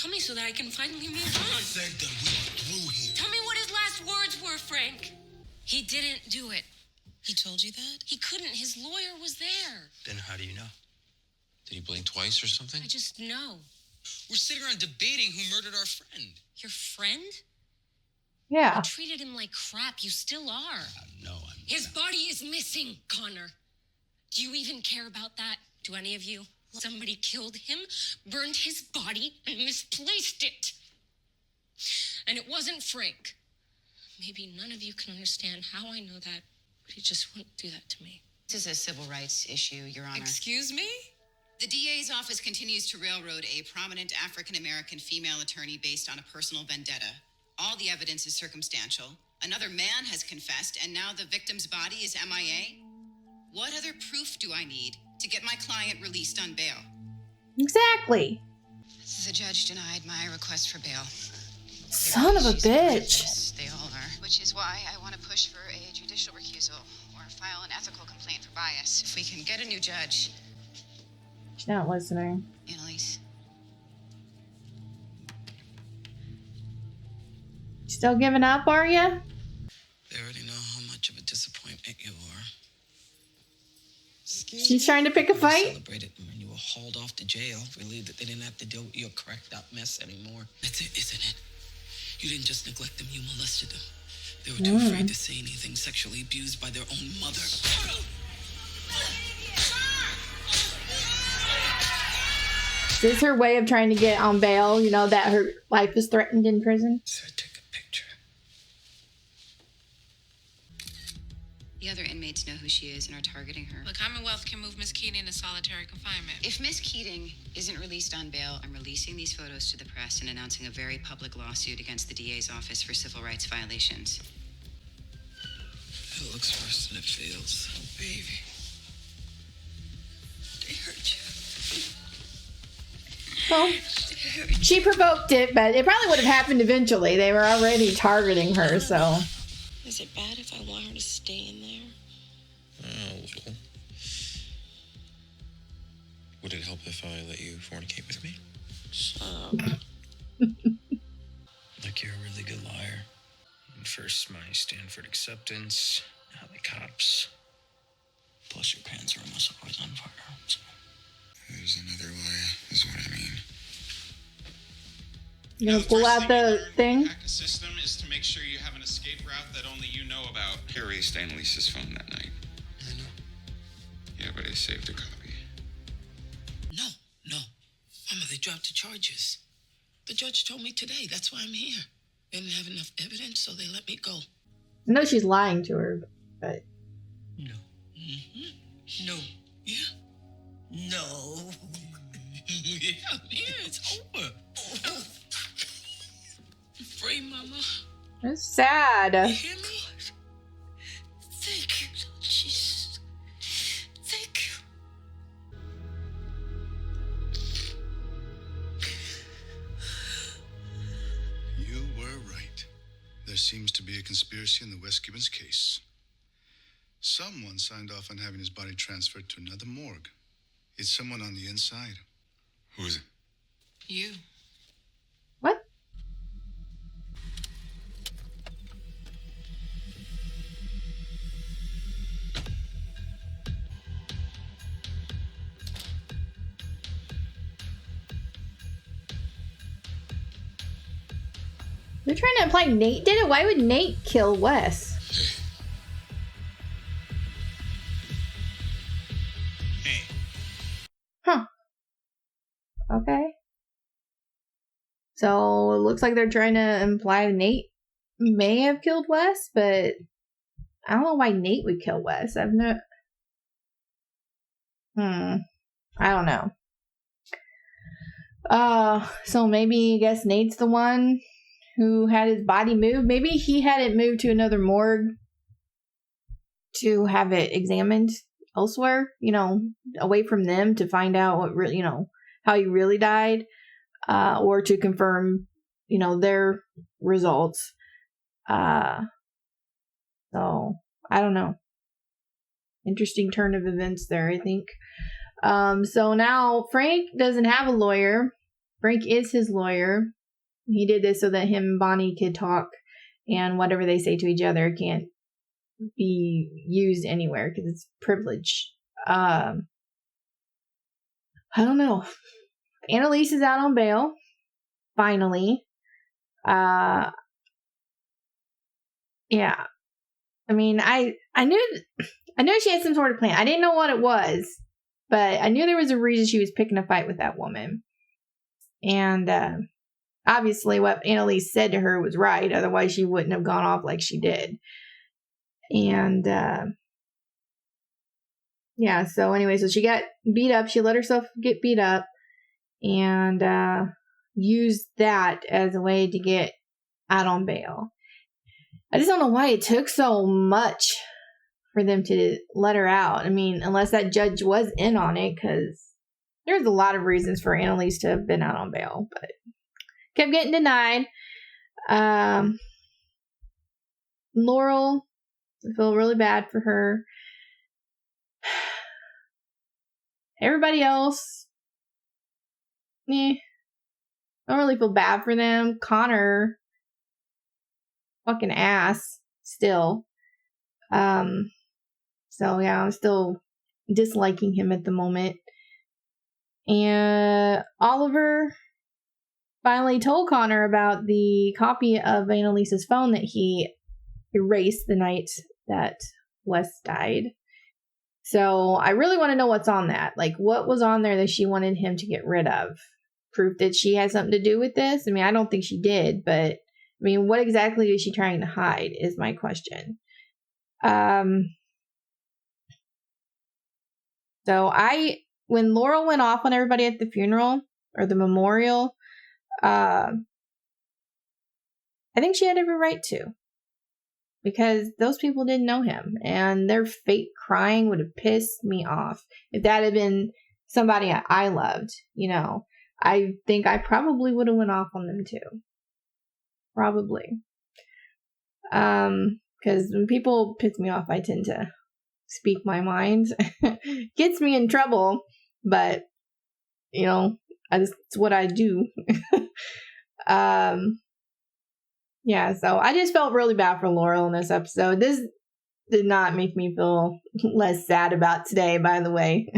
Tell me so that I can finally move on. I said that we are through here. Tell me what his last words were, Frank. He didn't do it. He told you that? He couldn't. His lawyer was there. Then how do you know? Did he blink twice or something? I just know. We're sitting around debating who murdered our friend. Your friend? Yeah. You treated him like crap. You still are. No, His body is missing, Connor. Do you even care about that? Do any of you? Somebody killed him, burned his body, and misplaced it. And it wasn't Frank. Maybe none of you can understand how I know that, but he just wouldn't do that to me. This is a civil rights issue, Your Honor. Excuse me? The DA's office continues to railroad a prominent African-American female attorney based on a personal vendetta. All the evidence is circumstantial. Another man has confessed, and now the victim's body is MIA. What other proof do I need to get my client released on bail? Exactly. The judge denied my request for bail. Son of a bitch. They all are. Which is why I want to push for a judicial recusal or file an ethical complaint for bias. If we can get a new judge. She's not listening. Annalise. Still giving up, are ya? They already know how much of a disappointment you are. She's trying to pick a fight. Celebrated when you were hauled off to jail, relieved that they didn't have to deal with your cracked out mess anymore. That's it, isn't it? You didn't just neglect them, you molested them. They were too afraid to say anything, sexually abused by their own mother. This is her way of trying to get on bail, you know, that her life is threatened in prison. So take a picture. The other inmates know who she is and are targeting her. The Commonwealth can move Miss Keating into solitary confinement. If Miss Keating isn't released on bail, I'm releasing these photos to the press and announcing a very public lawsuit against the DA's office for civil rights violations. It looks worse than it feels. Oh, baby. They hurt you. Well, she provoked it, but it probably would have happened eventually. They were already targeting her, so. Is it bad if I want her to stay in there? A little. Would it help if I let you fornicate with me? Like you're a really good liar. And first, my Stanford acceptance, now the cops. Plus, your pants are almost always on fire. So. There's another lie, is what I mean. You gonna pull out the thing? Hack a system is to make sure you have an escape route that only you know about. I erased Annalise's phone that night. I know. Yeah, but I saved a copy. No. Mama, they dropped the charges. The judge told me today. That's why I'm here. They didn't have enough evidence, so they let me go. I know she's lying to her, but. No. Mm-hmm. No. Yeah. No. Yeah, it's over. I'm free, Mama. It's sad. You hear me? Thank you, Jesus. Thank you. You were right. There seems to be a conspiracy in the West Gibbons case. Someone signed off on having his body transferred to another morgue. It's someone on the inside. Who is it? You. What? They're trying to imply Nate did it? Why would Nate kill Wes? Hey. Huh. Okay. So it looks like they're trying to imply Nate may have killed Wes, but I don't know why Nate would kill Wes. I've no. I don't know. So maybe I guess Nate's the one who had his body moved. Maybe he had it moved to another morgue to have it examined elsewhere, you know, away from them to find out what really, you know, how he really died, or to confirm, you know, their results. So I don't know. Interesting turn of events there, I think. So now Frank doesn't have a lawyer. Frank is his lawyer. He did this so that him and Bonnie could talk, and whatever they say to each other can't be used anywhere because it's privilege. I don't know. Annalise is out on bail. Finally. Yeah. I mean, I knew she had some sort of plan. I didn't know what it was, but I knew there was a reason she was picking a fight with that woman. And obviously what Annalise said to her was right. Otherwise, she wouldn't have gone off like she did. And yeah, so anyway, so she got beat up. She let herself get beat up and used that as a way to get out on bail. I just don't know why it took so much for them to let her out. I mean, unless that judge was in on it, because there's a lot of reasons for Annalise to have been out on bail, but kept getting denied. Laurel, I feel really bad for her. Everybody else, don't really feel bad for them. Connor, fucking ass, still. So yeah, I'm still disliking him at the moment. And Oliver finally told Connor about the copy of Annalise's phone that he erased the night that Wes died. So I really want to know what's on that. Like, what was on there that she wanted him to get rid of? Proof that she had something to do with this? I mean, I don't think she did, but I mean, what exactly is she trying to hide is my question. So when Laurel went off on everybody at the funeral or the memorial, I think she had every right to, because those people didn't know him, and their fake crying would have pissed me off. If that had been somebody I loved, I think I probably would have went off on them too. Probably. Because when people piss me off, I tend to speak my mind. Gets me in trouble, but it's what I do. Yeah, so I just felt really bad for Laurel in this episode. This did not make me feel less sad about today, by the way.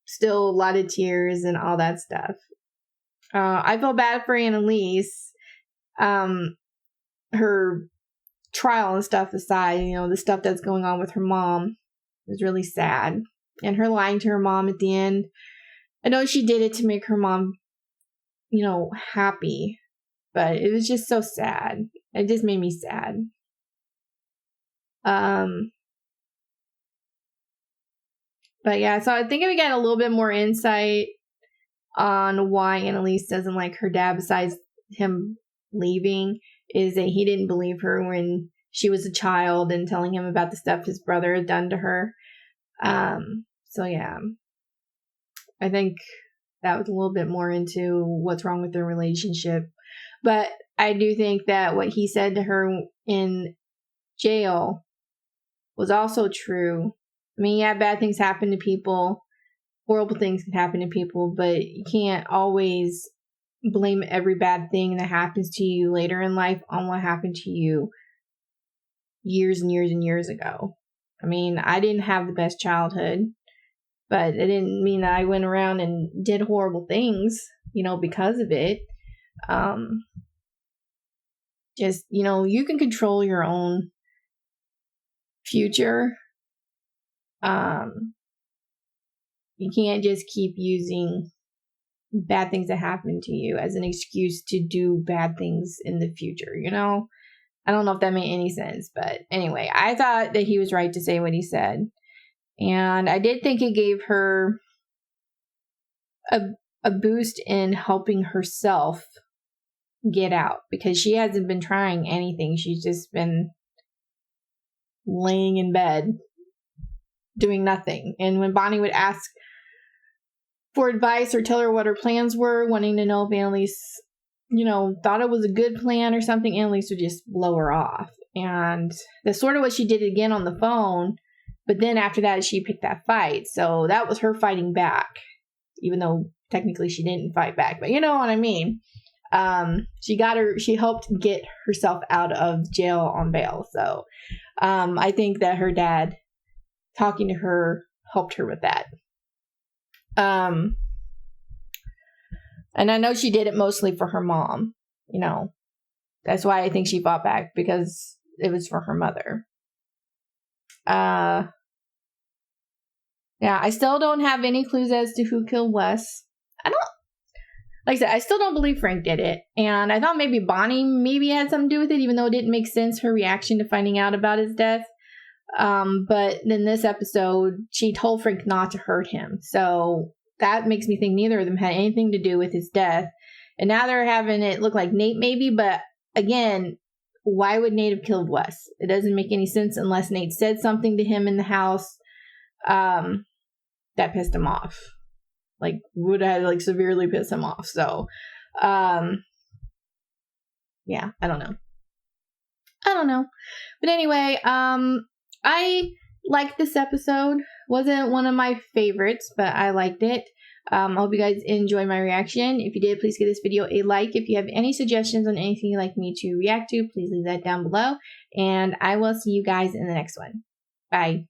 Still a lot of tears and all that stuff. I feel bad for Annalise. Her trial and stuff aside, the stuff that's going on with her mom was really sad. And her lying to her mom at the end. I know she did it to make her mom, happy. But it was just so sad. It just made me sad. But yeah, so I think we got a little bit more insight on why Annalise doesn't like her dad, besides him leaving, is that he didn't believe her when she was a child and telling him about the stuff his brother had done to her. So yeah, I think that was a little bit more into what's wrong with their relationship. But I do think that what he said to her in jail was also true. I mean, yeah, bad things happen to people. Horrible things can happen to people, but you can't always blame every bad thing that happens to you later in life on what happened to you years and years and years ago. I mean, I didn't have the best childhood, but it didn't mean that I went around and did horrible things, because of it. Just, you can control your own future. You can't just keep using bad things that happen to you as an excuse to do bad things in the future, I don't know if that made any sense, but anyway, I thought that he was right to say what he said. And I did think it gave her a boost in helping herself get out, because she hasn't been trying anything. She's just been laying in bed doing nothing. And when Bonnie would ask for advice or tell her what her plans were, wanting to know if Annalise, thought it was a good plan or something, Annalise would just blow her off. And that's sort of what she did again on the phone. But then after that, she picked that fight. So that was her fighting back, even though technically she didn't fight back, but you know what I mean. She helped get herself out of jail on bail. So, I think that her dad talking to her helped her with that. And I know she did it mostly for her mom, you know, that's why I think she fought back, because it was for her mother. Yeah, I still don't have any clues as to who killed Wes. Like I said, I still don't believe Frank did it. And I thought maybe Bonnie had something to do with it, even though it didn't make sense, her reaction to finding out about his death. But in this episode, she told Frank not to hurt him. So that makes me think neither of them had anything to do with his death. And now they're having it look like Nate maybe, but again, why would Nate have killed Wes? It doesn't make any sense unless Nate said something to him in the house that pissed him off. Like, would have like severely pissed him off. So, yeah, I don't know. But anyway, I liked this episode. Wasn't one of my favorites, but I liked it. I hope you guys enjoy my reaction. If you did, please give this video a like. If you have any suggestions on anything you'd like me to react to, please leave that down below. And I will see you guys in the next one. Bye.